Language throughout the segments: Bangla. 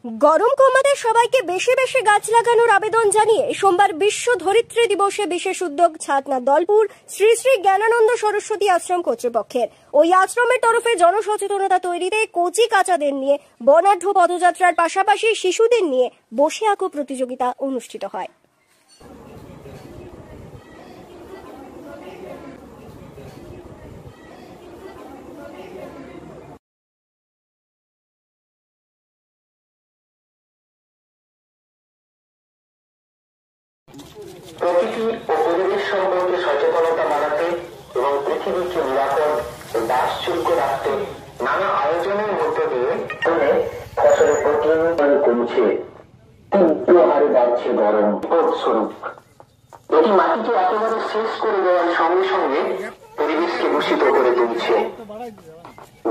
গরম কমাতে সবাইকে বেশি বেশি গাছ লাগানোর আবেদন জানিয়ে সোমবার বিশ্ব ধরিত্রী দিবসে বিশেষ উদ্যোগ ছাতনা দলপুর শ্রী শ্রী জ্ঞানানন্দ সরস্বতী আশ্রম কর্তৃপক্ষের। ওই আশ্রমের তরফে জনসচেতনতা তৈরিতে কচি কাচাদের নিয়ে বর্ণাঢ্য পদযাত্রার পাশাপাশি শিশুদের নিয়ে বসে আঁকো প্রতিযোগিতা অনুষ্ঠিত হয়। প্রকৃতি ও পরিবেশ সম্পর্কে সচেতনতা বাড়াতে এবং পৃথিবীকে নিরাপদ ও বাসযোগ্য রাখতে নানা আয়োজনের মধ্য দিয়ে ফসলের প্রতিনিয়ত কমছে, তীব্র হারে বাড়ছে গরম স্বরূপ। এটি মাটিকে একেবারে শেষ করে দেওয়ার সঙ্গে সঙ্গে পরিবেশকে দূষিত করে তুলছে।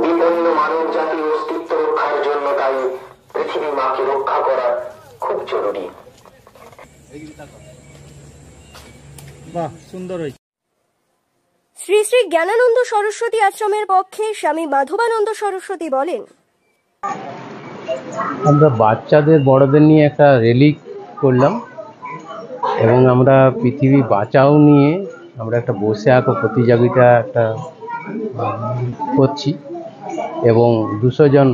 বিপন্ন মানব জাতির অস্তিত্ব রক্ষার জন্য তাই পৃথিবী মাকে রক্ষা করা খুব জরুরি। শ্রী শ্রী জ্ঞানানন্দ সরস্বতী আশ্রমের পক্ষে স্বামী মাধবানন্দ সরস্বতী বলেন, আমরা বাচ্চাদের বড়দের নিয়ে একটা র্যালি করলাম এবং আমরা পৃথিবী বাঁচাও নিয়ে আমরা একটা বসে আঁকো প্রতিযোগিতা একটা করছি এবং 200 জন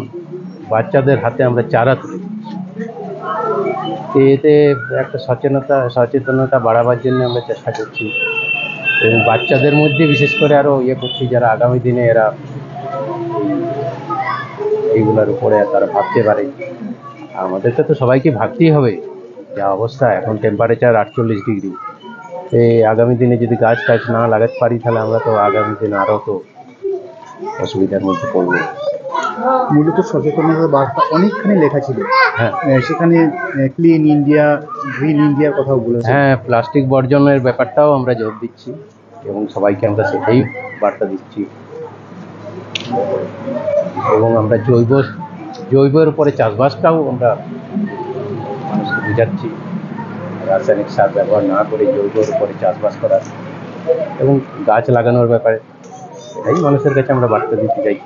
বাচ্চাদের হাতে আমরা চারা তুলি। এতে একটা সচেতনতা বাড়াবার জন্য আমরা চেষ্টা করছি এবং বাচ্চাদের মধ্যে বিশেষ করে আরও করছি যারা আগামী দিনে এরা এইগুলোর উপরে তারা ভাবতে পারে। আমাদেরকে তো সবাইকে ভাবতেই হবে, যা অবস্থা এখন টেম্পারেচার 48 ডিগ্রি। এই আগামী দিনে যদি গাছ না লাগাতে পারি তাহলে আমরা তো আগামী দিনে আরও তো অসুবিধার মধ্যে পড়বো। মূলত সচেতনতার বার্তা অনেকখানি লেখা ছিল, হ্যাঁ সেখানে ক্লিন ইন্ডিয়া, গ্রিন ইন্ডিয়ার কথাও বলেছে। হ্যাঁ, প্লাস্টিক বর্জনের ব্যাপারটাও আমরা জোর দিচ্ছি এবং সবাইকে আমরা সেটাই বার্তা দিচ্ছি এবং আমরা জৈবের উপরে চাষবাসটাও আমরা মানুষকে বোঝাচ্ছি, রাসায়নিক সার ব্যবহার না করে জৈবের উপরে চাষবাস করা এবং গাছ লাগানোর ব্যাপারে এটাই মানুষের কাছে আমরা বার্তা দিতে চাই।